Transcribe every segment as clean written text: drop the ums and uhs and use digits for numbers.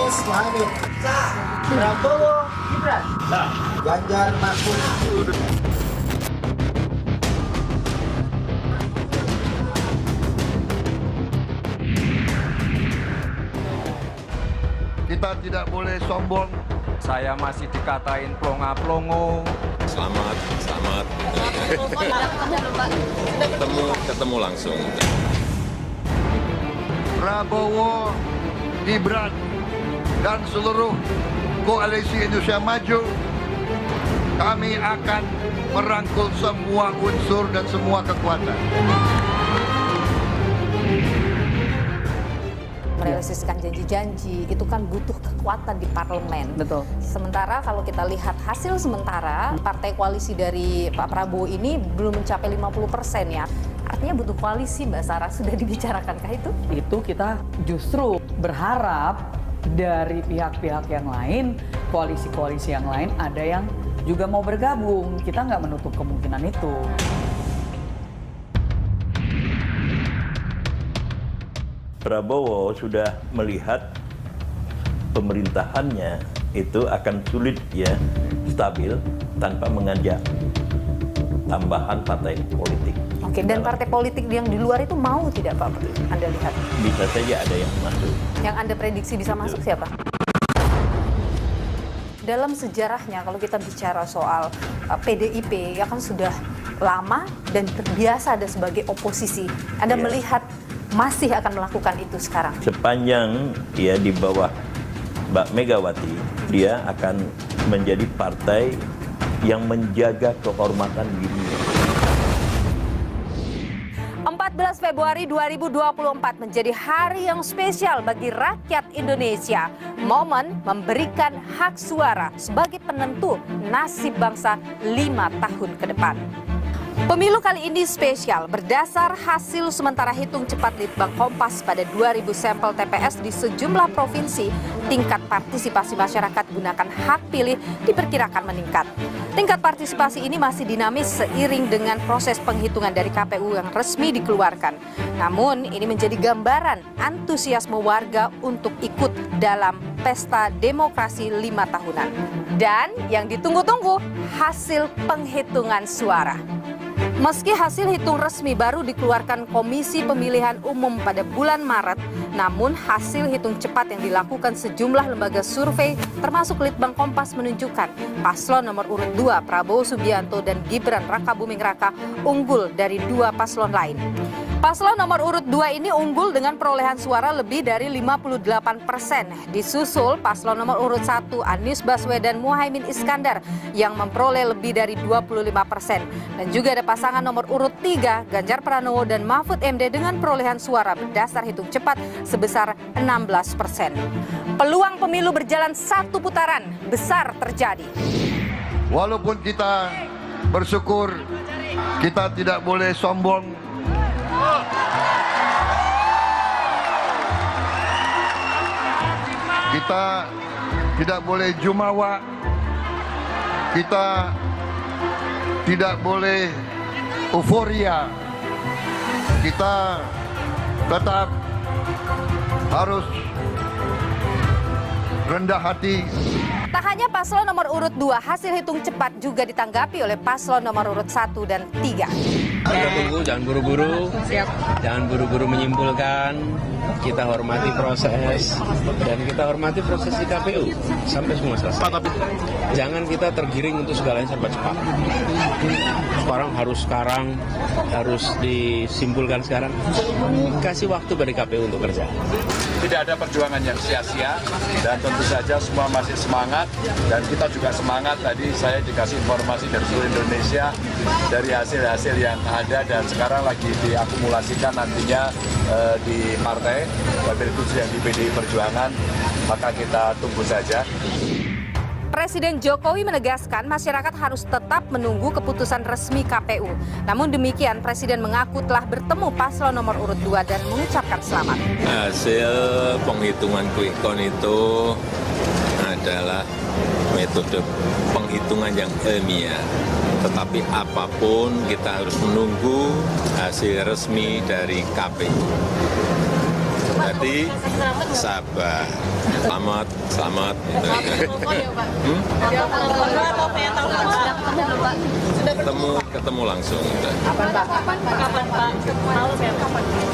Anies Mohaimin. Prabowo Gibran. Ganjar Mahfud. Kita tidak boleh sombong. Saya masih dikatain plonga-plongo. Selamat. Ketemu langsung. Prabowo, Gibran, dan seluruh koalisi Indonesia Maju, kami akan merangkul semua unsur dan semua kekuatan. Merealisasikan janji-janji itu kan butuh kekuatan di parlemen. Betul. Sementara kalau kita lihat hasil sementara, partai koalisi dari Pak Prabowo ini belum mencapai 50% ya. Artinya butuh koalisi, Mbak Sarah. Sudah dibicarakankah itu? Itu kita justru berharap dari pihak-pihak yang lain, koalisi-koalisi yang lain, ada yang juga mau bergabung. Kita nggak menutup kemungkinan itu. Prabowo sudah melihat pemerintahannya itu akan sulit ya, stabil tanpa mengajak tambahan partai politik. Oke, dan partai politik yang di luar itu mau tidak Pak Anda lihat? Bisa saja ada yang masuk. Yang Anda prediksi bisa masuk siapa? Dalam sejarahnya kalau kita bicara soal PDIP ya kan sudah lama dan terbiasa ada sebagai oposisi. Anda melihat masih akan melakukan itu sekarang? Sepanjang dia di bawah Mbak Megawati, dia akan menjadi partai yang menjaga kehormatan dirinya. 14 Februari 2024 menjadi hari yang spesial bagi rakyat Indonesia. Momen memberikan hak suara sebagai penentu nasib bangsa 5 tahun ke depan. Pemilu kali ini spesial berdasar hasil sementara hitung cepat Litbang Kompas pada 2000 sampel TPS di sejumlah provinsi. Tingkat partisipasi masyarakat gunakan hak pilih diperkirakan meningkat. Tingkat partisipasi ini masih dinamis seiring dengan proses penghitungan dari KPU yang resmi dikeluarkan. Namun ini menjadi gambaran antusiasme warga untuk ikut dalam pesta demokrasi 5 tahunan. Dan yang ditunggu-tunggu hasil penghitungan suara. Meski hasil hitung resmi baru dikeluarkan Komisi Pemilihan Umum pada bulan Maret, namun hasil hitung cepat yang dilakukan sejumlah lembaga survei termasuk Litbang Kompas menunjukkan paslon nomor urut 2 Prabowo Subianto dan Gibran Rakabuming Raka unggul dari 2 paslon lain. Paslon nomor urut 2 ini unggul dengan perolehan suara lebih dari 58%. Disusul paslon nomor urut 1 Anies Baswedan Muhaimin Iskandar yang memperoleh lebih dari 25%. Dan juga ada pasangan nomor urut 3 Ganjar Pranowo dan Mahfud MD dengan perolehan suara berdasar hitung cepat sebesar 16%. Peluang pemilu berjalan satu putaran besar terjadi. Walaupun kita bersyukur, kita tidak boleh sombong. Kita tidak boleh jumawa. Kita tidak boleh euforia. Kita tetap harus rendah hati. Tak hanya paslon nomor urut 2, hasil hitung cepat juga ditanggapi oleh paslon nomor urut 1 dan 3. Kita tunggu, jangan buru-buru. Jangan buru-buru menyimpulkan. Kita hormati proses dan kita hormati proses di KPU sampai semua selesai. Tapi jangan kita tergiring untuk segalanya serba cepat. Sekarang harus disimpulkan sekarang. Kasih waktu bagi KPU untuk kerja. Tidak ada perjuangan yang sia-sia dan tentu saja semua masih semangat dan kita juga semangat. Tadi saya dikasih informasi dari seluruh Indonesia dari hasil-hasil yang ada dan sekarang lagi diakumulasikan nantinya di partai, wabil khusus yang di PDI Perjuangan, maka kita tunggu saja. Presiden Jokowi menegaskan masyarakat harus tetap menunggu keputusan resmi KPU. Namun demikian, Presiden mengaku telah bertemu paslon nomor urut 2 dan mengucapkan selamat. Hasil penghitungan quick count itu adalah metode penghitungan yang ilmiah. Tetapi apapun kita harus menunggu hasil resmi dari KPU. Jadi sabar, selamat. Ketemu langsung. Kapan Pak?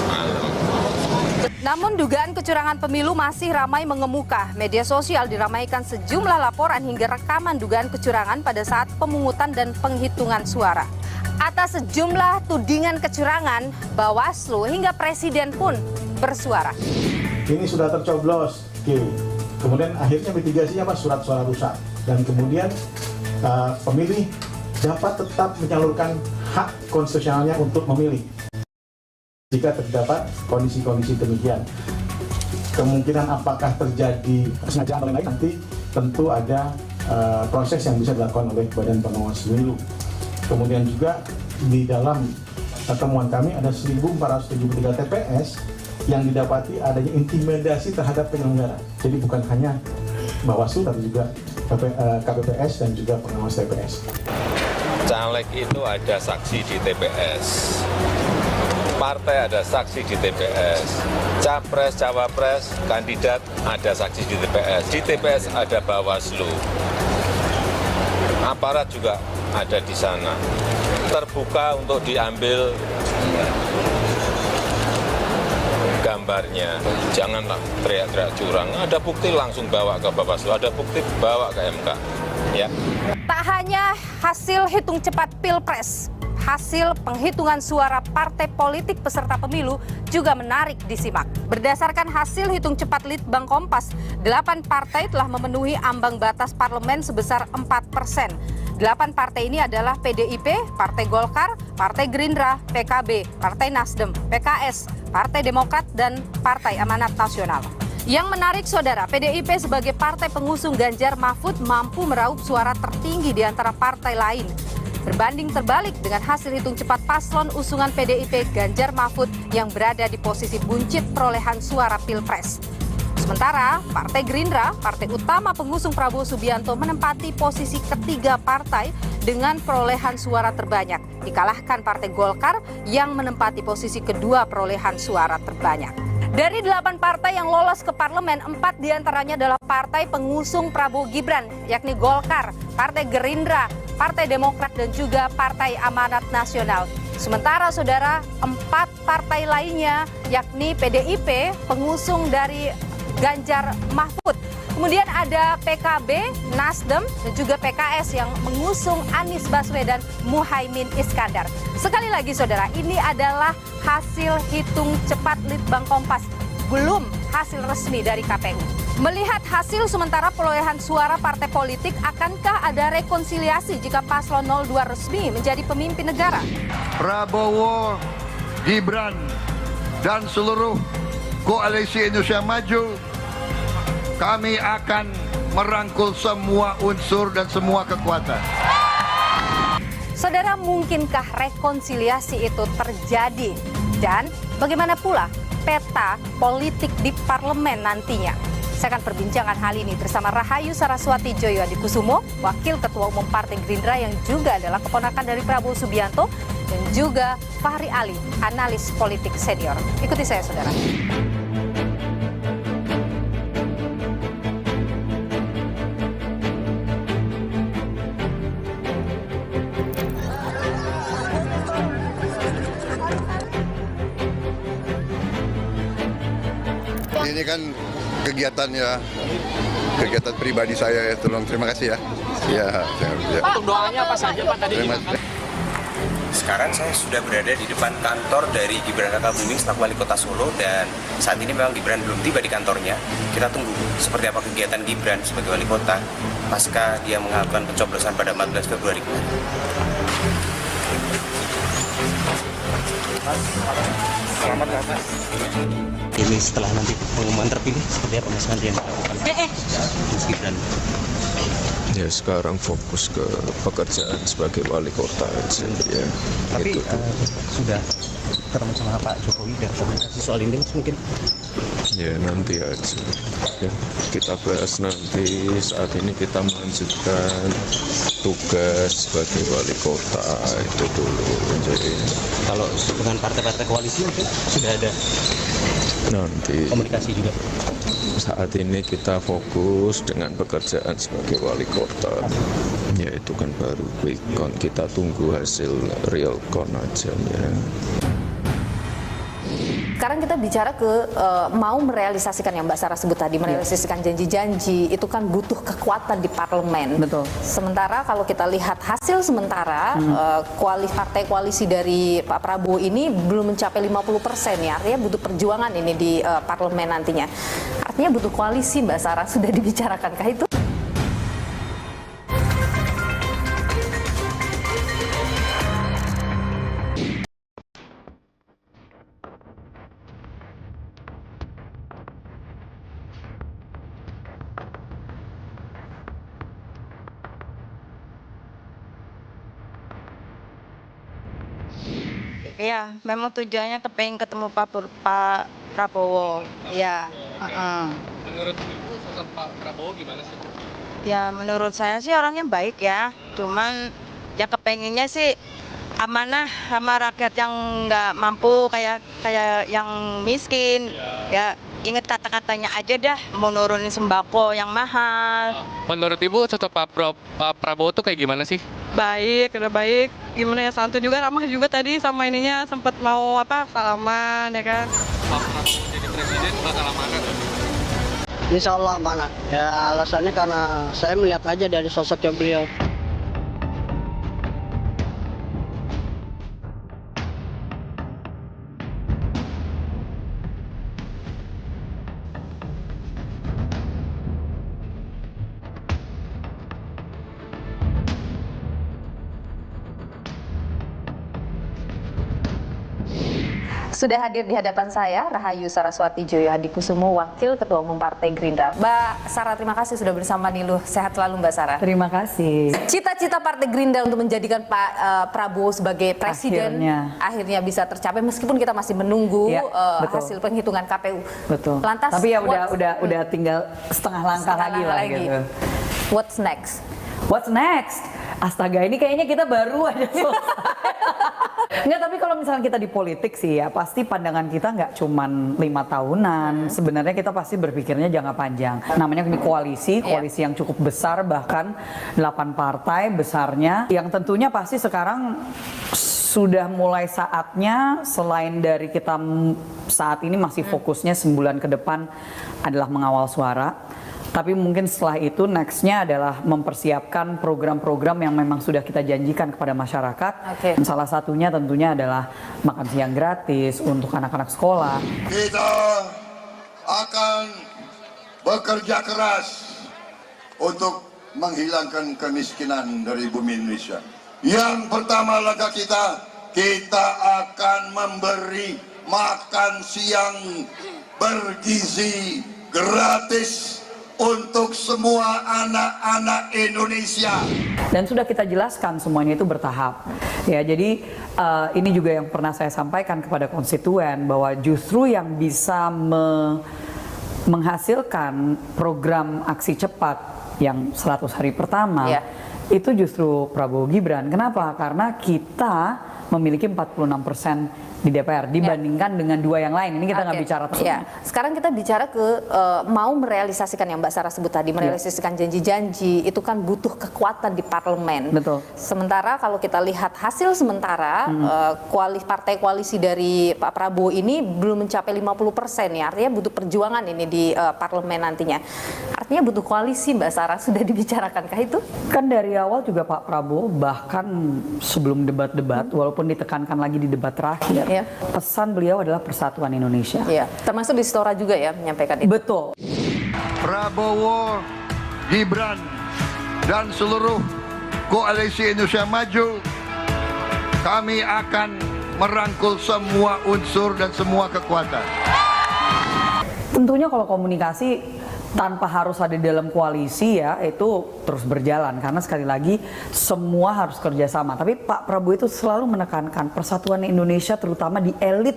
Malam. Namun dugaan kecurangan pemilu masih ramai mengemuka. Media sosial diramaikan sejumlah laporan hingga rekaman dugaan kecurangan pada saat pemungutan dan penghitungan suara. Atas sejumlah tudingan kecurangan, Bawaslu hingga Presiden pun bersuara. Ini sudah tercoblos, kemudian akhirnya mitigasinya apa? Surat suara rusak. Dan kemudian pemilih dapat tetap menyalurkan hak konstitusionalnya untuk memilih. Jika terdapat kondisi-kondisi demikian, kemungkinan apakah terjadi kesengajaan atau lain-lain nanti tentu ada proses yang bisa dilakukan oleh Badan Pengawas Pemilu. Kemudian juga di dalam temuan kami ada 1.473 TPS yang didapati adanya intimidasi terhadap penyelenggara. Jadi bukan hanya Bawaslu tapi juga KPPS dan juga pengawas TPS. Caleg itu ada saksi di TPS. Partai ada saksi di TPS, capres, cawapres, kandidat ada saksi di TPS. Di TPS ada Bawaslu, aparat juga ada di sana. Terbuka untuk diambil gambarnya. Janganlah teriak-teriak curang. Ada bukti langsung bawa ke Bawaslu, ada bukti bawa ke MK. Ya. Tak hanya hasil hitung cepat Pilpres, hasil penghitungan suara partai politik peserta pemilu juga menarik disimak. Berdasarkan hasil hitung cepat Litbang Kompas, 8 partai telah memenuhi ambang batas parlemen sebesar 4%. 8 partai ini adalah PDIP, Partai Golkar, Partai Gerindra, PKB, Partai Nasdem, PKS, Partai Demokrat, dan Partai Amanat Nasional. Yang menarik, saudara, PDIP sebagai partai pengusung Ganjar Mahfud mampu meraup suara tertinggi di antara partai lain. Berbanding terbalik dengan hasil hitung cepat paslon usungan PDIP Ganjar Mahfud yang berada di posisi buncit perolehan suara Pilpres. Sementara Partai Gerindra, partai utama pengusung Prabowo Subianto, menempati posisi ketiga partai dengan perolehan suara terbanyak. Dikalahkan Partai Golkar yang menempati posisi kedua perolehan suara terbanyak. Dari 8 partai yang lolos ke parlemen, 4 diantaranya adalah partai pengusung Prabowo Gibran, yakni Golkar, Partai Gerindra, Partai Demokrat, dan juga Partai Amanat Nasional. Sementara, saudara, 4 partai lainnya, yakni PDIP, pengusung dari Ganjar Mahfud. Kemudian ada PKB, Nasdem, dan juga PKS yang mengusung Anies Baswedan, Muhaimin Iskandar. Sekali lagi, saudara, ini adalah hasil hitung cepat Litbang Kompas, belum hasil resmi dari KPU. Melihat hasil sementara perolehan suara partai politik, akankah ada rekonsiliasi jika paslon 02 resmi menjadi pemimpin negara? Prabowo, Gibran, dan seluruh koalisi Indonesia Maju, kami akan merangkul semua unsur dan semua kekuatan. Saudara, mungkinkah rekonsiliasi itu terjadi? Dan bagaimana pula peta politik di parlemen nantinya? Saya akan perbincangan hal ini bersama Rahayu Saraswati Joyo Adikusumo, Wakil Ketua Umum Partai Gerindra yang juga adalah keponakan dari Prabowo Subianto, dan juga Fahri Ali, analis politik senior. Ikuti saya, saudara. Ini kan kegiatan pribadi saya ya, tolong terima kasih ya. Untuk doanya apa saja Pak tadi? Sekarang saya sudah berada di depan kantor dari Gibran Rakabuming selaku Wali Kota Solo, dan saat ini memang Gibran belum tiba di kantornya. Kita tunggu seperti apa kegiatan Gibran sebagai Wali Kota pasca dia melakukan pencoblosan pada 14 Februari kemarin. Selamat datang. Ini setelah nanti pengumuman terpilih seperti apa Mas nanti yang dilakukan Mas Gibran? Ya sekarang fokus ke pekerjaan sebagai wali kota aja ya. Tapi sudah ketemu sama Pak Jokowi dan komunikasi soal ini mungkin? Ya nanti aja. Ya, kita bahas nanti. Saat ini kita melanjutkan tugas sebagai wali kota itu dulu. Jadi kalau dengan partai-partai koalisi mungkin sudah ada nanti komunikasi juga. Saat ini kita fokus dengan pekerjaan sebagai wali kota, yaitu kan baru quick count, kita tunggu hasil real count aja ya. Sekarang kita bicara ke mau merealisasikan yang Mbak Sarah sebut tadi, merealisasikan janji-janji, itu kan butuh kekuatan di parlemen. Betul. Sementara kalau kita lihat hasil sementara, partai koalisi dari Pak Prabowo ini belum mencapai 50% ya, artinya butuh perjuangan ini di parlemen nantinya. Artinya butuh koalisi, Mbak Sarah, sudah dibicarakan kah itu? Iya, memang tujuannya kepengen ketemu Pak Prabowo. Iya. Menurut Ibu sosok Pak Prabowo gimana sih? Ya menurut saya sih orangnya baik ya. Cuman ya kepengennya sih amanah sama rakyat yang nggak mampu kayak yang miskin. Ya inget kata-katanya aja dah, mau nurunin sembako yang mahal. Menurut Ibu sosok Pak Prabowo tuh kayak gimana sih? Baik, udah baik. Gimana ya, santun juga, ramah juga tadi sama ininya, sempat mau salaman ya kan. Pak Prabowo jadi presiden bakal amanah? Insya Allah amanah. Ya alasannya karena saya melihat aja dari sosoknya beliau. Sudah hadir di hadapan saya Rahayu Saraswati Joyo Hadikusumo, Wakil Ketua Umum Partai Gerindra. Mbak Sarah, terima kasih sudah bersama Niluh. Sehat selalu Mbak Sarah. Terima kasih. Cita-cita Partai Gerindra untuk menjadikan Pak Prabowo sebagai presiden akhirnya bisa tercapai meskipun kita masih menunggu hasil penghitungan KPU. Betul. Lantas, tapi ya udah tinggal setengah langkah lagi lah gitu. What's next? What's next? Astaga, ini kayaknya kita baru aja selesai. Enggak, tapi kalau misalnya kita di politik sih ya, pasti pandangan kita nggak cuman 5 tahunan. Sebenarnya kita pasti berpikirnya jangka panjang. Namanya ini koalisi yang cukup besar, bahkan 8 partai besarnya. Yang tentunya pasti sekarang sudah mulai saatnya, selain dari kita saat ini masih fokusnya sebulan ke depan adalah mengawal suara. Tapi mungkin setelah itu nextnya adalah mempersiapkan program-program yang memang sudah kita janjikan kepada masyarakat. Salah satunya tentunya adalah makan siang gratis untuk anak-anak sekolah. Kita akan bekerja keras untuk menghilangkan kemiskinan dari bumi Indonesia. Yang pertama langkah kita akan memberi makan siang bergizi gratis untuk semua anak-anak Indonesia. Dan sudah kita jelaskan semuanya itu bertahap. Ya, jadi ini juga yang pernah saya sampaikan kepada konstituen bahwa justru yang bisa menghasilkan program aksi cepat yang 100 hari pertama itu justru Prabowo Gibran. Kenapa? Karena kita memiliki 46% di DPR dibandingkan dengan 2 yang lain. Ini kita nggak bicara Sekarang kita bicara ke mau merealisasikan yang Mbak Sarah sebut tadi, merealisasikan janji-janji, itu kan butuh kekuatan di parlemen. Betul. Sementara kalau kita lihat hasil sementara, partai koalisi dari Pak Prabowo ini belum mencapai 50% ya, artinya butuh perjuangan ini di parlemen nantinya. Artinya butuh koalisi, Mbak Sarah, sudah dibicarakan kah itu? Kan dari awal juga Pak Prabowo bahkan sebelum debat-debat, walaupun ditekankan lagi di debat terakhir, pesan beliau adalah persatuan Indonesia. Termasuk di Istora juga ya menyampaikan itu. Betul. Prabowo, Gibran, dan seluruh koalisi Indonesia Maju, kami akan merangkul semua unsur dan semua kekuatan. Tentunya kalau komunikasi tanpa harus ada di dalam koalisi ya, itu terus berjalan karena sekali lagi semua harus kerjasama. Tapi Pak Prabowo itu selalu menekankan persatuan Indonesia, terutama di elit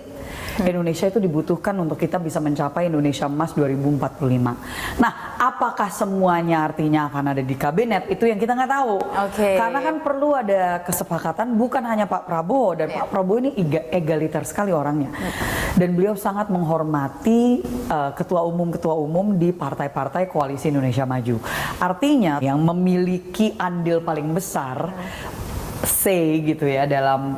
Indonesia itu dibutuhkan untuk kita bisa mencapai Indonesia Emas 2045. Nah, apakah semuanya artinya akan ada di kabinet, itu yang kita nggak tahu. Karena kan perlu ada kesepakatan, bukan hanya Pak Prabowo, dan Pak Prabowo ini egaliter sekali orangnya, dan beliau sangat menghormati ketua umum di partai-partai koalisi Indonesia Maju. Artinya yang memiliki andil paling besar, say gitu ya, dalam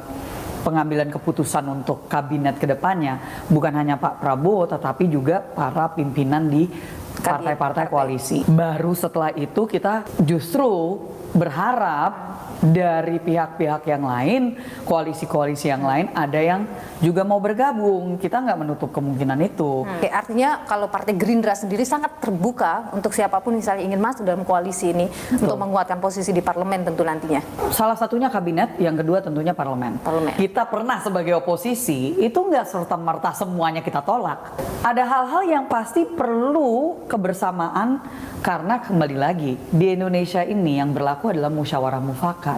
pengambilan keputusan untuk kabinet kedepannya bukan hanya Pak Prabowo, tetapi juga para pimpinan di partai-partai koalisi. Baru setelah itu kita justru berharap dari pihak-pihak yang lain, koalisi-koalisi yang lain, ada yang juga mau bergabung. Kita nggak menutup kemungkinan itu. Oke, artinya kalau Partai Gerindra sendiri sangat terbuka untuk siapapun misalnya ingin masuk dalam koalisi ini untuk menguatkan posisi di parlemen tentu nantinya. Salah satunya kabinet, yang kedua tentunya parlemen. Kita pernah sebagai oposisi itu nggak serta-merta semuanya kita tolak. Ada hal-hal yang pasti perlu kebersamaan, karena kembali lagi di Indonesia ini yang berlaku adalah musyawarah mufakat.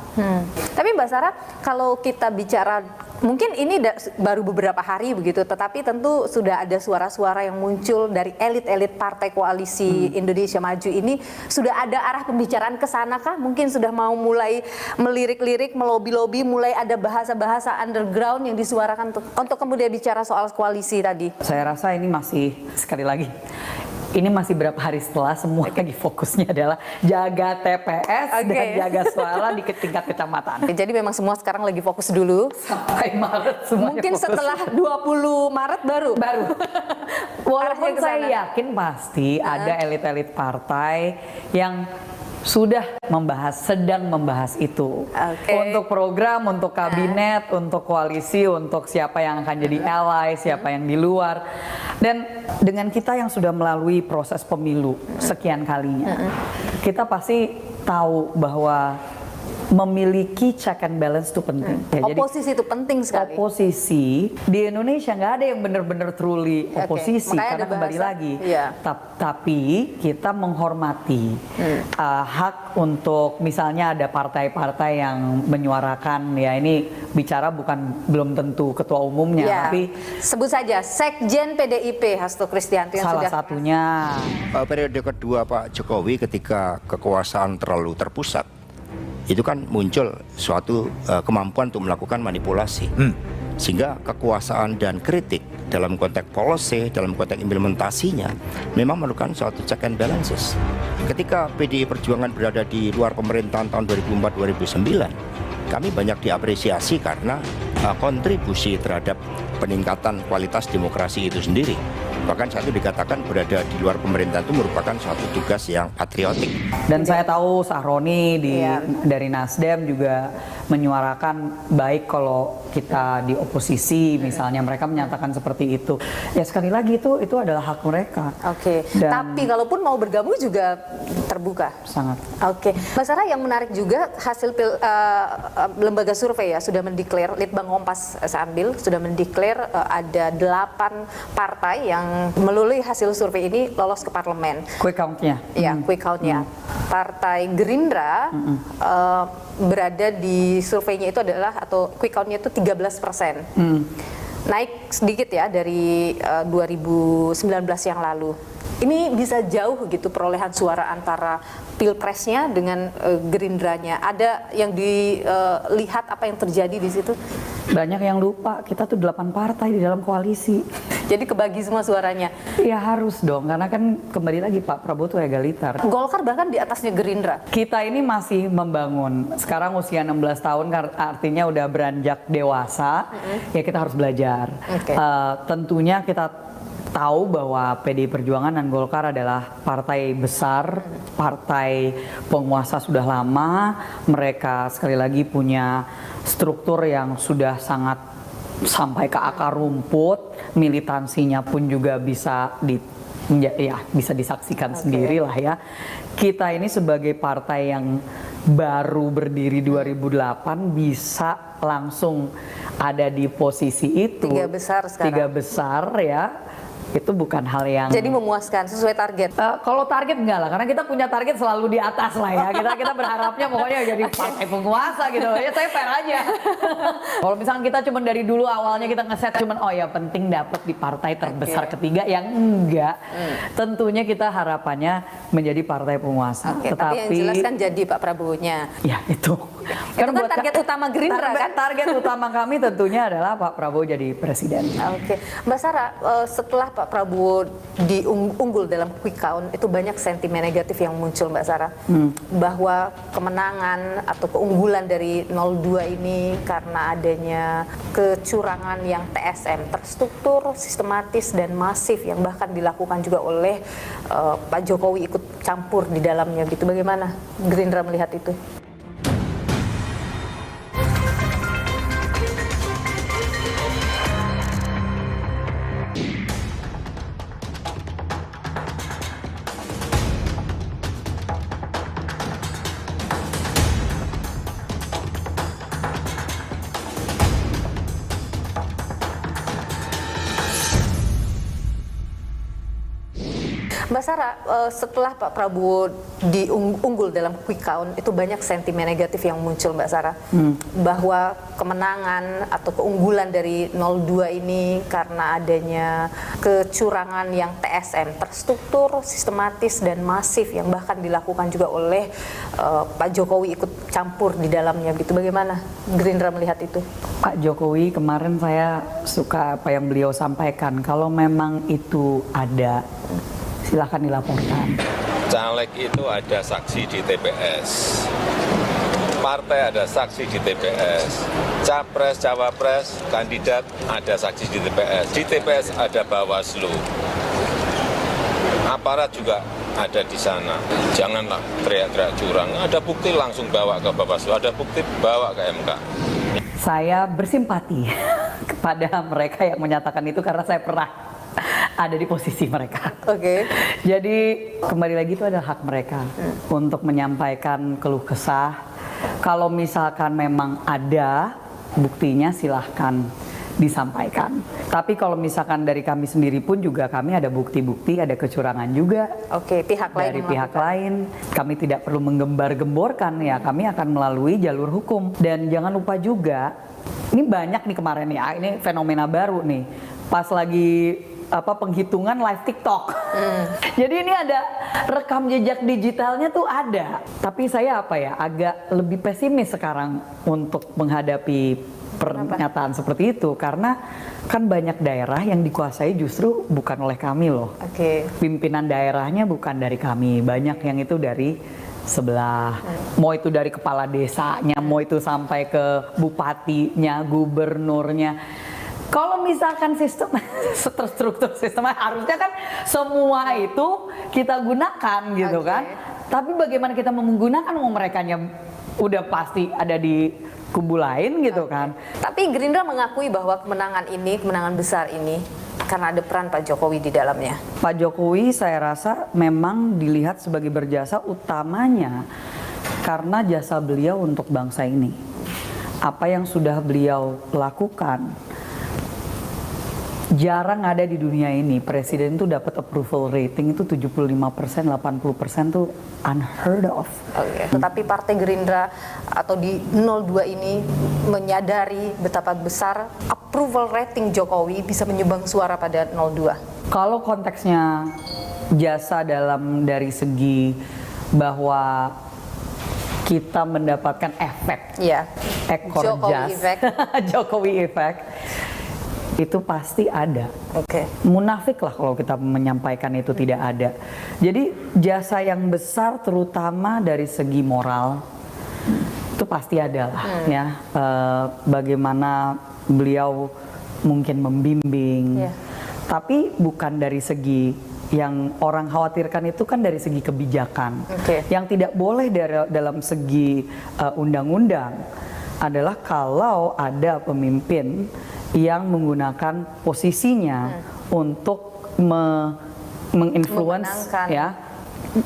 Tapi Mbak Sarah, kalau kita bicara, mungkin ini baru beberapa hari begitu, tetapi tentu sudah ada suara-suara yang muncul dari elit-elit partai koalisi Indonesia Maju ini. Sudah ada arah pembicaraan ke sana kah? Mungkin sudah mau mulai melirik-lirik, melobi-lobi, mulai ada bahasa-bahasa underground yang disuarakan untuk kemudian bicara soal koalisi tadi. Saya rasa ini masih, sekali lagi, ini masih berapa hari setelah semua lagi fokusnya adalah jaga TPS dan jaga suara di tingkat kecamatan. Jadi memang semua sekarang lagi fokus dulu. Sampai Maret semuanya mungkin fokus. Setelah 20 Maret baru. Walaupun saya yakin pasti ada elit-elit partai yang sudah sedang membahas itu. Untuk program, untuk kabinet, untuk koalisi, untuk siapa yang akan jadi ally, siapa yang di luar. Dan dengan kita yang sudah melalui proses pemilu sekian kalinya, kita pasti tahu bahwa memiliki check and balance itu penting. Ya, oposisi itu penting sekali. Oposisi di Indonesia nggak ada yang benar-benar truly oposisi, karena kembali lagi. Tapi kita menghormati hak untuk misalnya ada partai-partai yang menyuarakan, ya ini bicara belum tentu ketua umumnya, tapi sebut saja Sekjen PDIP Hasto Kristianto yang salah sudah satunya periode kedua Pak Jokowi ketika kekuasaan terlalu terpusat. Itu kan muncul suatu kemampuan untuk melakukan manipulasi, sehingga kekuasaan dan kritik dalam konteks policy, dalam konteks implementasinya memang memerlukan suatu check and balances. Ketika PDI Perjuangan berada di luar pemerintahan tahun 2004-2009, kami banyak diapresiasi karena kontribusi terhadap peningkatan kualitas demokrasi itu sendiri. Bahkan satu dikatakan berada di luar pemerintahan itu merupakan suatu tugas yang patriotik. Dan saya tahu Sahroni dari Nasdem juga menyuarakan baik kalau kita di oposisi, misalnya mereka menyatakan seperti itu. Ya sekali lagi itu adalah hak mereka. Tapi kalaupun mau bergabung juga terbuka. Sangat. Mbak Sarah, yang menarik juga hasil lembaga survei ya sudah mendeklar, Litbang Kompas sambil sudah mendeklar ada 8 partai yang melalui hasil survei ini lolos ke parlemen. Quick count-nya. Iya, quick count-nya. Partai Gerindra berada di surveinya itu adalah, atau quick count-nya itu 13%. Naik sedikit ya dari 2019 yang lalu. Ini bisa jauh gitu perolehan suara antara pilpresnya dengan Gerindranya. Ada yang dilihat apa yang terjadi di situ? Banyak yang lupa, kita tuh 8 partai di dalam koalisi. Jadi kebagi semua suaranya? Ya harus dong, karena kan kembali lagi Pak Prabowo tuh egaliter. Golkar bahkan di atasnya Gerindra. Kita ini masih membangun. Sekarang usia 16 tahun artinya udah beranjak dewasa, ya kita harus belajar. Tentunya kita tahu bahwa PDI Perjuangan dan Golkar adalah partai besar, partai penguasa sudah lama. Mereka sekali lagi punya struktur yang sudah sangat sampai ke akar rumput, militansinya pun juga bisa bisa disaksikan sendiri lah ya. Kita ini sebagai partai yang baru berdiri 2008 bisa langsung ada di posisi itu. 3 besar sekarang. 3 besar ya. itu bukan hal yang jadi memuaskan sesuai target. Kalau target enggak lah, karena kita punya target selalu di atas lah ya. Kita berharapnya pokoknya jadi partai penguasa gitu. Ya saya fair aja. Kalau misalkan kita cuma dari dulu awalnya kita ngeset cuman oh ya penting dapat di partai terbesar ketiga, yang enggak. Tentunya kita harapannya menjadi partai penguasa. Tapi yang jelas kan jadi Pak Prabowo-nya. Ya itu. Itu kan target utama Gerindra kan? Target utama kami tentunya adalah Pak Prabowo jadi presiden. Mbak Sarah, setelah Pak Prabowo unggul dalam quick count, itu banyak sentimen negatif yang muncul Mbak Sarah. Bahwa kemenangan atau keunggulan dari 02 ini karena adanya kecurangan yang TSM, terstruktur, sistematis, dan masif yang bahkan dilakukan juga oleh Pak Jokowi ikut campur di dalamnya gitu. Bagaimana Gerindra melihat itu? Mbak Sarah, setelah Pak Prabowo unggul dalam quick count, itu banyak sentimen negatif yang muncul Mbak Sarah. Bahwa kemenangan atau keunggulan dari 02 ini karena adanya kecurangan yang TSM, terstruktur, sistematis, dan masif yang bahkan dilakukan juga oleh Pak Jokowi ikut campur di dalamnya gitu. Bagaimana Gerindra melihat itu? Pak Jokowi kemarin saya suka apa yang beliau sampaikan, kalau memang itu ada, silahkan dilaporkan. Caleg itu ada saksi di TPS, partai ada saksi di TPS, capres, cawapres, kandidat ada saksi di TPS. Di TPS ada Bawaslu, aparat juga ada di sana. Janganlah teriak-teriak curang. Ada bukti langsung bawa ke Bawaslu, ada bukti bawa ke MK. Saya bersimpati kepada mereka yang menyatakan itu karena saya pernah ada di posisi mereka. Jadi kembali lagi itu adalah hak mereka untuk menyampaikan keluh kesah. Kalau misalkan memang ada buktinya silahkan disampaikan. Tapi kalau misalkan dari kami sendiri pun juga kami ada bukti-bukti, ada kecurangan juga. Pihak lain dari pihak lain. Kami tidak perlu menggembar-gemborkan ya, kami akan melalui jalur hukum. Dan jangan lupa juga, ini banyak nih kemarin ya, ini fenomena baru nih. Pas lagi penghitungan live TikTok. Jadi ini ada rekam jejak digitalnya tuh ada. Tapi saya agak lebih pesimis sekarang untuk menghadapi pernyataan seperti itu, karena kan banyak daerah yang dikuasai justru bukan oleh kami loh. Pimpinan daerahnya bukan dari kami, banyak yang itu dari sebelah. Mau itu dari kepala desanya, mau itu sampai ke bupatinya, gubernurnya. Kalau misalkan sistem terstruktur sistemnya harusnya kan semua itu kita gunakan gitu kan. Tapi bagaimana kita menggunakan merekanya udah pasti ada di kubu lain gitu kan. Tapi Gerindra mengakui bahwa kemenangan besar ini karena ada peran Pak Jokowi di dalamnya. Pak Jokowi saya rasa memang dilihat sebagai berjasa utamanya karena jasa beliau untuk bangsa ini. Apa yang sudah beliau lakukan, jarang ada di dunia ini presiden tuh dapat approval rating itu 75%, 80% tuh unheard of. Tetapi Partai Gerindra atau di 02 ini menyadari betapa besar approval rating Jokowi bisa menyumbang suara pada 02. Kalau konteksnya jasa dari segi bahwa kita mendapatkan efek ekor jas, Jokowi efek, itu pasti ada. Munafik lah kalau kita menyampaikan itu tidak ada. Jadi jasa yang besar terutama dari segi moral itu pasti ada lah ya. Bagaimana beliau mungkin membimbing, tapi bukan dari segi yang orang khawatirkan itu kan dari segi kebijakan. Yang tidak boleh dalam segi undang-undang adalah kalau ada pemimpin yang menggunakan posisinya untuk menginfluence ya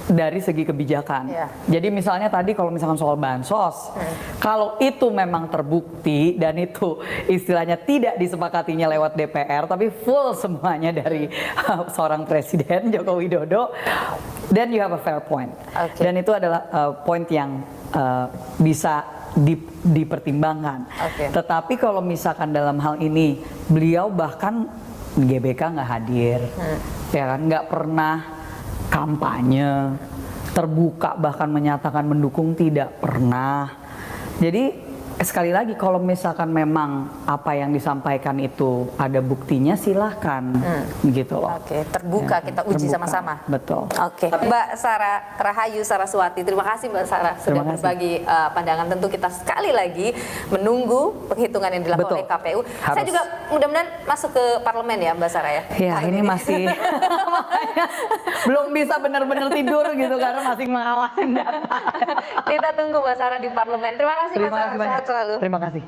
dari segi kebijakan. Jadi misalnya tadi kalau misalkan soal bansos, kalau itu memang terbukti dan itu istilahnya tidak disepakatinya lewat DPR, tapi full semuanya dari seorang Presiden Joko Widodo, then you have a fair point. Dan itu adalah point yang bisa dipertimbangkan. Tetapi kalau misalkan dalam hal ini beliau bahkan GBK nggak hadir, ya kan, nggak pernah kampanye terbuka, bahkan menyatakan mendukung tidak pernah. Jadi sekali lagi kalau misalkan memang apa yang disampaikan itu ada buktinya, silahkan gitu loh. Terbuka, ya, kita uji terbuka. sama-sama. Betul. Mbak Sarah Rahayu Saraswati, terima kasih Mbak Sarah sudah berbagi pandangan. Tentu kita sekali lagi menunggu penghitungan yang dilakukan oleh KPU. Saya juga mudah-mudahan masuk ke parlemen ya Mbak Sarah ya. Ya ini masih belum bisa benar-benar tidur gitu karena masih mengawasin data. Kita tunggu Mbak Sarah di parlemen. Terima kasih Mbak Sarah. Sehat selalu. Terima kasih.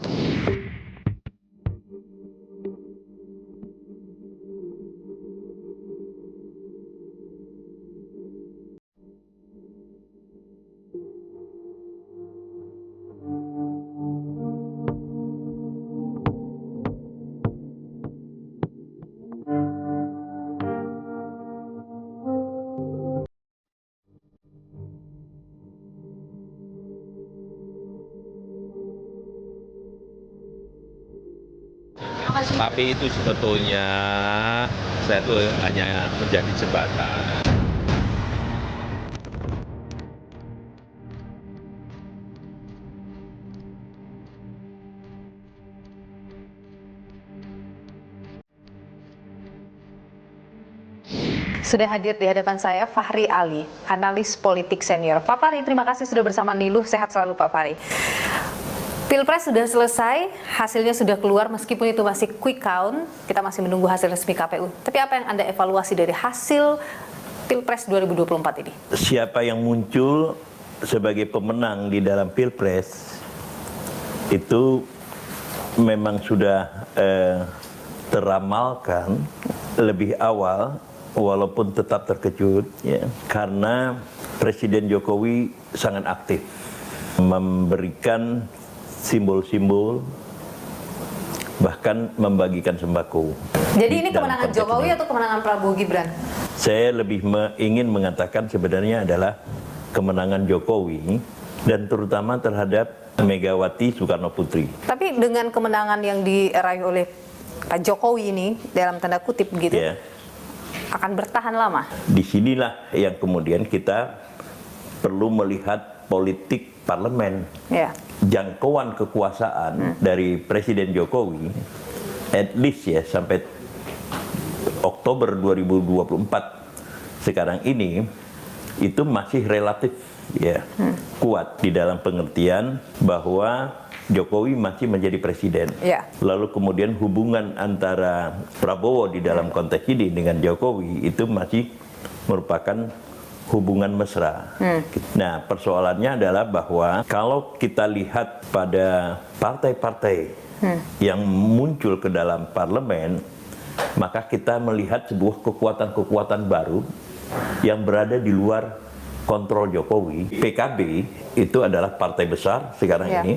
Tapi itu sebetulnya saya tuh hanya menjadi jembatan. Sudah hadir di hadapan saya Fahri Ali, analis politik senior. Pak Fahri, terima kasih sudah bersama Niluh. Sehat selalu Pak Fahri. Pilpres sudah selesai, hasilnya sudah keluar meskipun itu masih quick count, kita masih menunggu hasil resmi KPU. Tapi apa yang Anda evaluasi dari hasil Pilpres 2024 ini? Siapa yang muncul sebagai pemenang di dalam Pilpres itu memang sudah teramalkan lebih awal, walaupun tetap terkejut ya, karena Presiden Jokowi sangat aktif memberikan simbol-simbol, bahkan membagikan sembako. Jadi ini kemenangan Jokowi atau kemenangan Prabowo Gibran? Saya lebih ingin mengatakan sebenarnya adalah kemenangan Jokowi dan terutama terhadap Megawati Soekarno Putri. Tapi dengan kemenangan yang diraih oleh Pak Jokowi ini, dalam tanda kutip begitu, akan bertahan lama? Disinilah yang kemudian kita perlu melihat politik parlemen. Jangkauan kekuasaan dari Presiden Jokowi, at least ya sampai Oktober 2024 sekarang ini, itu masih relatif ya kuat di dalam pengertian bahwa Jokowi masih menjadi presiden. Lalu kemudian hubungan antara Prabowo di dalam konteks ini dengan Jokowi itu masih merupakan hubungan mesra. Nah, persoalannya adalah bahwa kalau kita lihat pada partai-partai yang muncul ke dalam parlemen, maka kita melihat sebuah kekuatan-kekuatan baru yang berada di luar kontrol Jokowi. PKB itu adalah partai besar sekarang ini.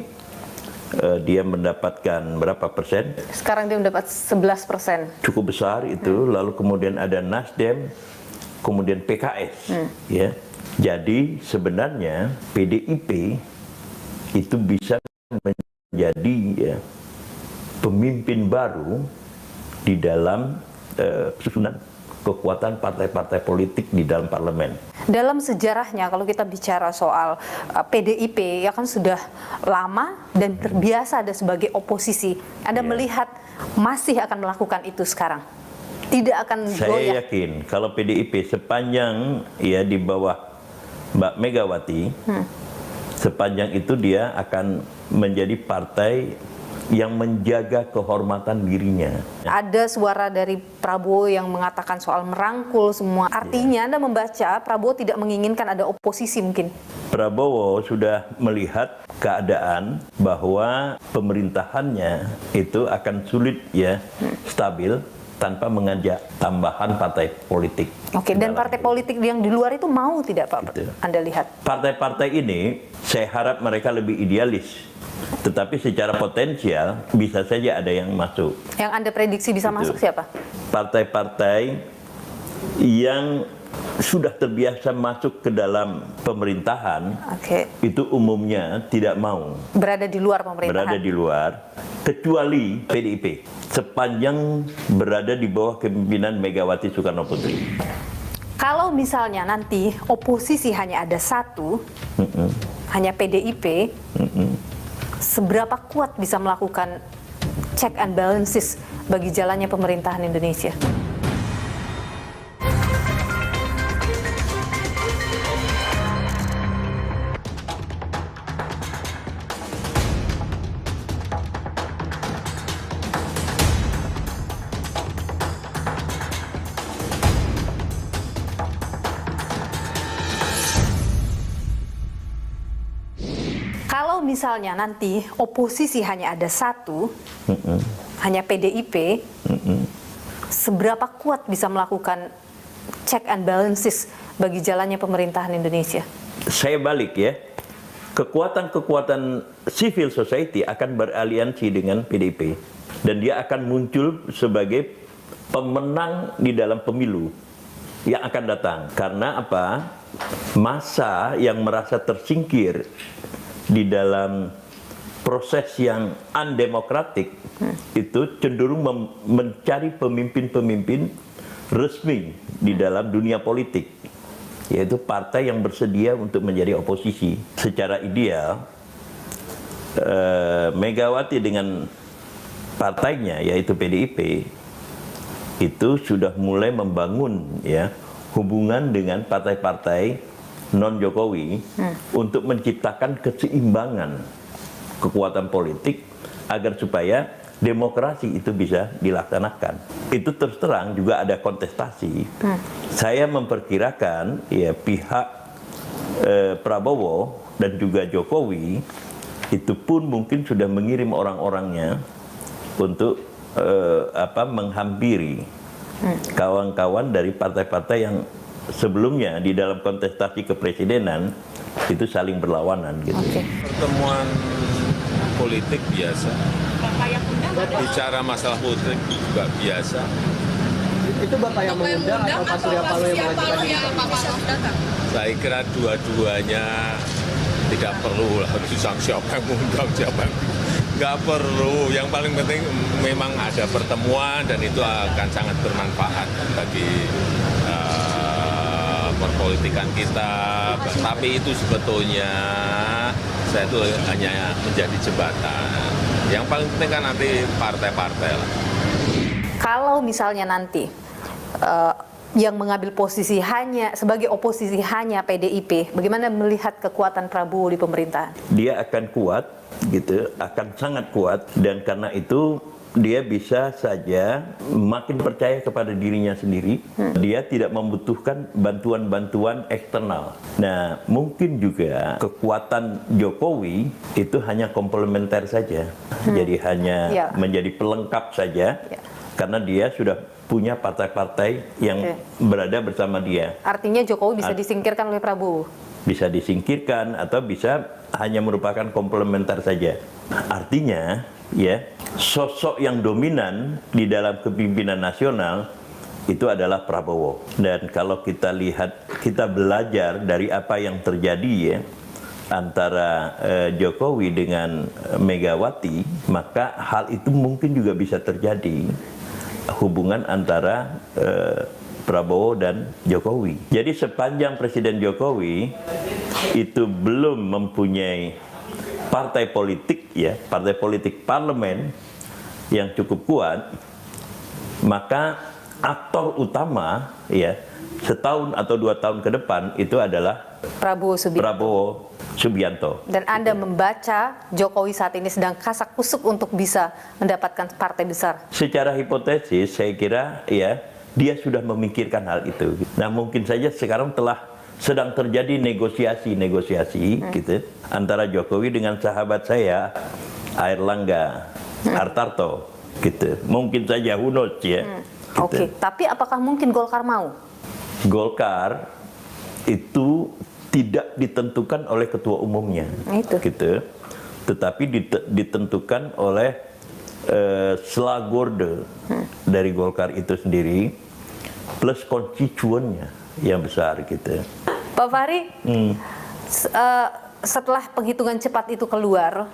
Dia mendapatkan berapa persen? Sekarang dia mendapat 11%. Cukup besar itu. Lalu kemudian ada Nasdem, kemudian PKS, ya. Jadi sebenarnya PDIP itu bisa menjadi ya, pemimpin baru di dalam susunan kekuatan partai-partai politik di dalam parlemen. Dalam sejarahnya kalau kita bicara soal PDIP ya kan sudah lama dan terbiasa ada sebagai oposisi. Anda melihat masih akan melakukan itu sekarang? Tidak akan goyah? Saya yakin kalau PDIP sepanjang ya di bawah Mbak Megawati, sepanjang itu dia akan menjadi partai yang menjaga kehormatan dirinya. Ada suara dari Prabowo yang mengatakan soal merangkul semua. Artinya Anda membaca Prabowo tidak menginginkan ada oposisi mungkin? Prabowo sudah melihat keadaan bahwa pemerintahannya itu akan sulit ya stabil tanpa mengajak tambahan partai politik. Oke, dan partai politik yang di luar itu mau tidak Pak? Gitu. Anda lihat? Partai-partai ini saya harap mereka lebih idealis. Tetapi secara potensial bisa saja ada yang masuk. Yang Anda prediksi bisa masuk siapa? Partai-partai yang sudah terbiasa masuk ke dalam pemerintahan, itu umumnya tidak mau berada di luar pemerintahan. Berada di luar, kecuali PDIP, sepanjang berada di bawah kepemimpinan Megawati Soekarno Putri. Kalau misalnya nanti oposisi hanya ada satu, hanya PDIP, seberapa kuat bisa melakukan check and balances bagi jalannya pemerintahan Indonesia? Kalau misalnya nanti oposisi hanya ada satu, hanya PDIP, seberapa kuat bisa melakukan check and balances bagi jalannya pemerintahan Indonesia? Saya balik ya, kekuatan-kekuatan civil society akan beraliansi dengan PDIP. Dan dia akan muncul sebagai pemenang di dalam pemilu yang akan datang. Karena apa? Massa yang merasa tersingkir di dalam proses yang undemokratik itu cenderung mencari pemimpin-pemimpin resmi di dalam dunia politik, yaitu partai yang bersedia untuk menjadi oposisi. Secara ideal, Megawati dengan partainya yaitu PDIP itu sudah mulai membangun ya hubungan dengan partai-partai non-Jokowi untuk menciptakan keseimbangan kekuatan politik agar supaya demokrasi itu bisa dilaksanakan. Itu terus terang juga ada kontestasi. Saya memperkirakan ya pihak Prabowo dan juga Jokowi itu pun mungkin sudah mengirim orang-orangnya untuk menghampiri kawan-kawan dari partai-partai yang sebelumnya di dalam kontestasi kepresidenan itu saling berlawanan gitu. Pertemuan politik biasa. Bicara masalah politik juga biasa. Itu Bapak yang mengundang atau Pak Surya Paloh yang mengajukan? Saya kira dua-duanya tidak perlu harus siapa yang mengundang siapa yang nggak perlu. Yang paling penting memang ada pertemuan dan itu akan sangat bermanfaat bagi perpolitikan kita, tapi itu sebetulnya saya itu hanya menjadi jembatan. Yang paling penting kan nanti partai-partai lah. Kalau misalnya nanti yang mengambil posisi hanya sebagai oposisi hanya PDIP, bagaimana melihat kekuatan Prabowo di pemerintahan? Dia akan kuat, gitu, akan sangat kuat, dan karena itu dia bisa saja makin percaya kepada dirinya sendiri. Dia tidak membutuhkan bantuan-bantuan eksternal. Nah, mungkin juga kekuatan Jokowi itu hanya komplementer saja. Jadi hanya menjadi pelengkap saja. Karena dia sudah punya partai-partai yang berada bersama dia. Artinya Jokowi bisa disingkirkan oleh Prabowo? Bisa disingkirkan atau bisa hanya merupakan komplementer saja. Artinya, ya, sosok yang dominan di dalam kepemimpinan nasional itu adalah Prabowo. Dan kalau kita lihat, kita belajar dari apa yang terjadi ya antara Jokowi dengan Megawati, maka hal itu mungkin juga bisa terjadi hubungan antara Prabowo dan Jokowi. Jadi sepanjang Presiden Jokowi itu belum mempunyai partai politik ya, partai politik parlemen yang cukup kuat, maka aktor utama ya setahun atau 2 tahun ke depan itu adalah Prabowo Subianto. Dan Anda membaca Jokowi saat ini sedang kasak kusuk untuk bisa mendapatkan partai besar? Secara hipotesis saya kira ya dia sudah memikirkan hal itu. Nah, mungkin saja sekarang sedang terjadi negosiasi gitu antara Jokowi dengan sahabat saya Airlangga Hartarto gitu. Mungkin saja who knows ya. Gitu. Oke, tapi apakah mungkin Golkar mau? Golkar itu tidak ditentukan oleh ketua umumnya, gitu. Tetapi ditentukan oleh slagorde dari Golkar itu sendiri, plus konstituennya yang besar, gitu. Pak Fahri, setelah penghitungan cepat itu keluar,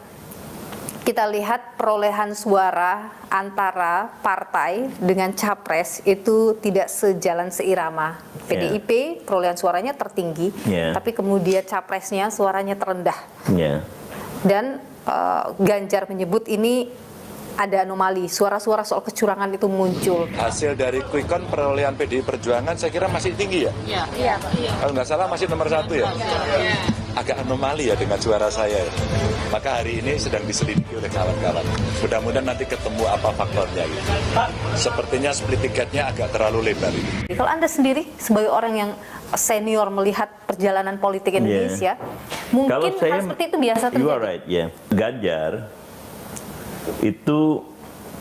kita lihat perolehan suara antara partai dengan capres itu tidak sejalan seirama. PDIP perolehan suaranya tertinggi, tapi kemudian capresnya suaranya terendah. Dan Ganjar menyebut ini ada anomali, suara-suara soal kecurangan itu muncul. Hasil dari quick count perolehan PDI Perjuangan saya kira masih tinggi ya? Iya. Kalau nggak salah masih nomor 1 ya? Agak anomali ya dengan suara saya. Maka hari ini sedang diselidiki oleh kawan-kawan. Mudah-mudahan nanti ketemu apa faktornya. Gitu. Sepertinya split tiketnya agak terlalu lebar. Kalau Anda sendiri sebagai orang yang senior melihat perjalanan politik Indonesia, mungkin hal seperti itu biasa terjadi. You are right, Ganjar itu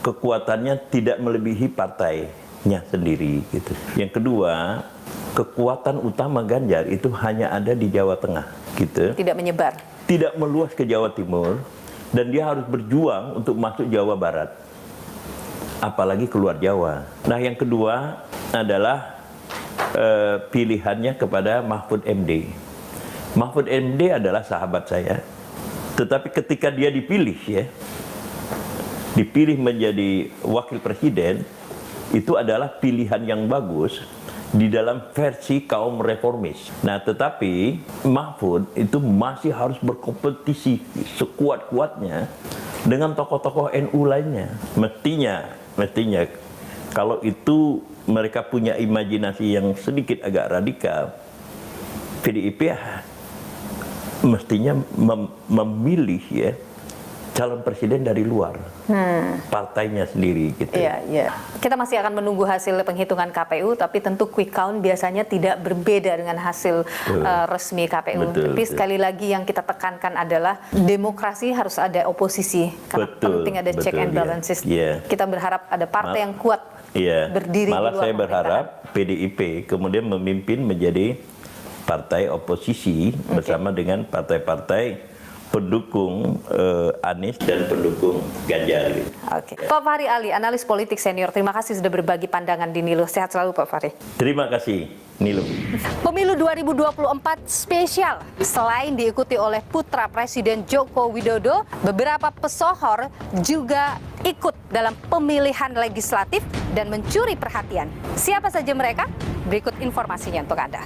kekuatannya tidak melebihi partainya sendiri, gitu. Yang kedua, kekuatan utama Ganjar itu hanya ada di Jawa Tengah, gitu. Tidak menyebar. Tidak meluas ke Jawa Timur, dan dia harus berjuang untuk masuk Jawa Barat, apalagi keluar Jawa. Nah, yang kedua adalah pilihannya kepada Mahfud MD. Mahfud MD adalah sahabat saya, tetapi ketika dia dipilih menjadi wakil presiden, itu adalah pilihan yang bagus di dalam versi kaum reformis. Nah, tetapi Mahfud itu masih harus berkompetisi sekuat-kuatnya dengan tokoh-tokoh NU lainnya. Mestinya kalau itu mereka punya imajinasi yang sedikit agak radikal, PDIP mestinya memilih calon presiden dari luar partainya sendiri, gitu. Iya. Kita masih akan menunggu hasil penghitungan KPU, tapi tentu quick count biasanya tidak berbeda dengan hasil resmi KPU. Tapi sekali lagi yang kita tekankan adalah demokrasi harus ada oposisi, karena penting ada check and balances. Kita berharap ada partai yang kuat berdiri. Malah saya berharap PDIP kemudian memimpin menjadi partai oposisi bersama dengan partai-partai pendukung Anies dan pendukung Ganjar. Pak Fahri Ali, analis politik senior, terima kasih sudah berbagi pandangan di Nilu. Sehat selalu Pak Fahri. Terima kasih Nilu. Pemilu 2024 spesial. Selain diikuti oleh putra Presiden Joko Widodo, beberapa pesohor juga ikut dalam pemilihan legislatif dan mencuri perhatian. Siapa saja mereka? Berikut informasinya untuk Anda.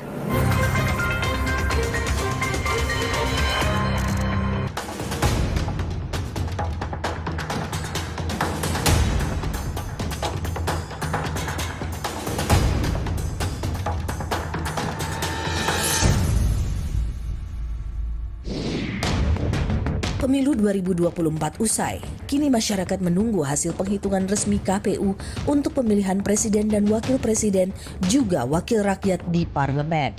Pemilu 2024 usai, kini masyarakat menunggu hasil penghitungan resmi KPU untuk pemilihan presiden dan wakil presiden juga wakil rakyat di parlemen.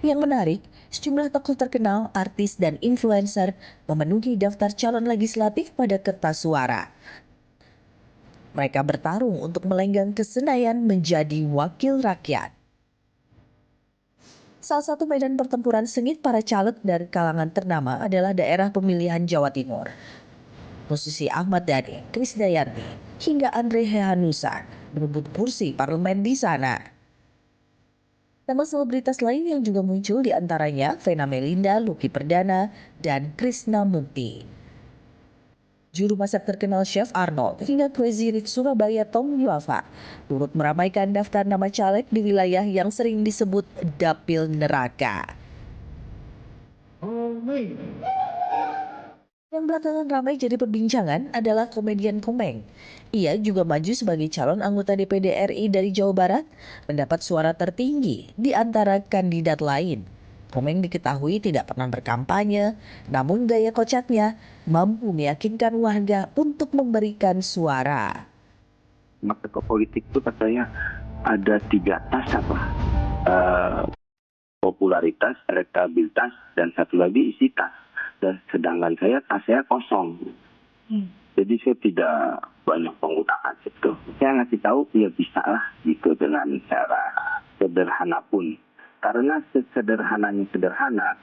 Yang menarik, sejumlah tokoh terkenal, artis, dan influencer memenuhi daftar calon legislatif pada kertas suara. Mereka bertarung untuk melenggang ke Senayan menjadi wakil rakyat. Salah satu medan pertempuran sengit para caleg dari kalangan ternama adalah daerah pemilihan Jawa Timur. Musisi Ahmad Dhani, Krisdayanti, hingga Andre Hehanusa berebut kursi parlemen di sana. Nama selebritas lain yang juga muncul di antaranya Vena Melinda, Lucky Perdana, dan Krishna Mukti. Juru masak terkenal Chef Arnold hingga Crazy Rich Surabaya Tom Yuafa turut meramaikan daftar nama caleg di wilayah yang sering disebut dapil neraka. Yang belakangan ramai jadi perbincangan adalah komedian Komeng. Ia juga maju sebagai calon anggota DPD RI dari Jawa Barat, mendapat suara tertinggi di antara kandidat lain. Komeng diketahui tidak pernah berkampanye, namun gaya kocaknya mampu meyakinkan warga untuk memberikan suara. Maka ke politik itu katanya ada 3 tas popularitas, elektabilitas, dan satu lagi isi tas. Dan sedangkan saya tasnya kosong. Jadi saya tidak banyak menggunakan itu. Saya ngasih tahu ya bisa lah gitu dengan cara sederhana pun. Karena sesederhananya sederhana,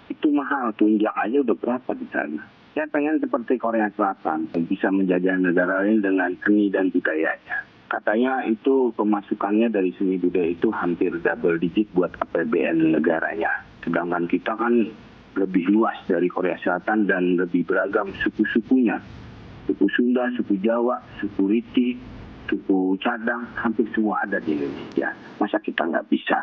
itu mahal, tunjang aja udah berapa di sana. Saya pengen seperti Korea Selatan, bisa menjajah negara lain dengan seni dan budayanya. Katanya itu pemasukannya dari seni budaya itu hampir double digit buat APBN negaranya. Sedangkan kita kan lebih luas dari Korea Selatan dan lebih beragam suku-sukunya. Suku Sunda, suku Jawa, suku Riti, suku Cadang, hampir semua ada di Indonesia. Masa kita nggak bisa?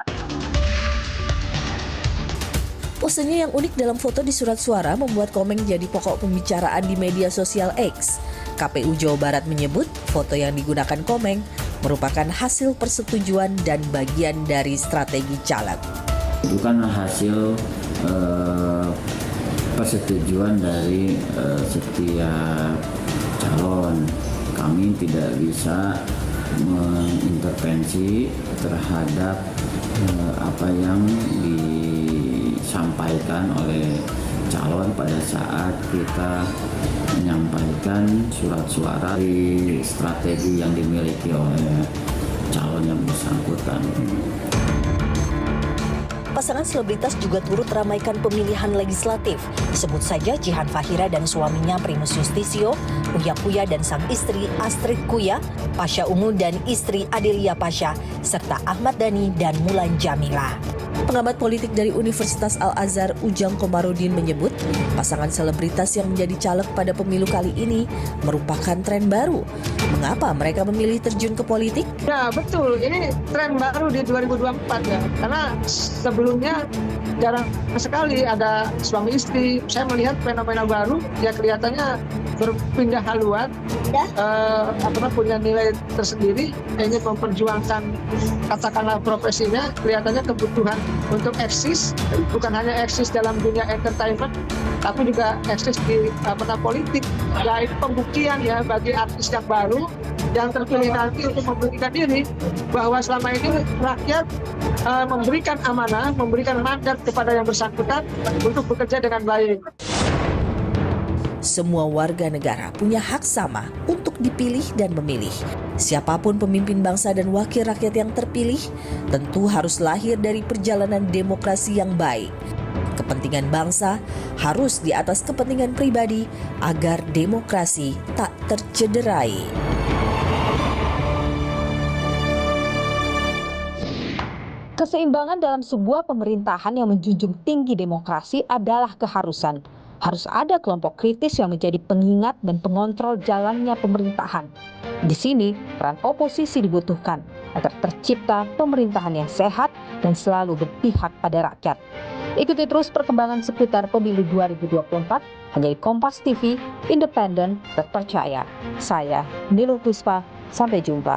Posenya yang unik dalam foto di surat suara membuat Komeng jadi pokok pembicaraan di media sosial X. KPU Jawa Barat menyebut foto yang digunakan Komeng merupakan hasil persetujuan dan bagian dari strategi caleg. Itu kan hasil persetujuan dari setiap calon. Kami tidak bisa mengintervensi terhadap apa yang disampaikan oleh calon pada saat kita menyampaikan surat suara di strategi yang dimiliki oleh calon yang bersangkutan. Pasangan selebritas juga turut ramaikan pemilihan legislatif. Sebut saja Jihan Fahira dan suaminya Primus Yustisio, Uya Kuya dan sang istri Astrid Kuya, Pasha Ungu dan istri Adelia Pasha, serta Ahmad Dhani dan Mulan Jamila. Pengamat politik dari Universitas Al-Azhar Ujang Komarudin menyebut pasangan selebritas yang menjadi caleg pada pemilu kali ini merupakan tren baru. Mengapa mereka memilih terjun ke politik? Ya betul, ini tren baru di 2024 ya. Karena sebelumnya jarang sekali ada suami istri. Saya melihat fenomena baru, ya kelihatannya berpindah haluan, punya nilai tersendiri, ingin memperjuangkan katakanlah profesinya, kelihatannya kebutuhan untuk eksis, bukan hanya eksis dalam dunia entertainment, tapi juga eksis di politik. Ya itu pembuktian ya bagi artis yang baru yang terpilih nanti untuk membuktikan diri bahwa selama ini rakyat memberikan amanah, memberikan mandat kepada yang bersangkutan untuk bekerja dengan baik. Semua warga negara punya hak sama untuk dipilih dan memilih. Siapapun pemimpin bangsa dan wakil rakyat yang terpilih tentu harus lahir dari perjalanan demokrasi yang baik. Kepentingan bangsa harus di atas kepentingan pribadi agar demokrasi tak tercederai. Keseimbangan dalam sebuah pemerintahan yang menjunjung tinggi demokrasi adalah keharusan. Harus ada kelompok kritis yang menjadi pengingat dan pengontrol jalannya pemerintahan. Di sini, peran oposisi dibutuhkan agar tercipta pemerintahan yang sehat dan selalu berpihak pada rakyat. Ikuti terus perkembangan seputar pemilu 2024 hanya di Kompas TV, independen, terpercaya. Saya, Nilul Puspa, sampai jumpa.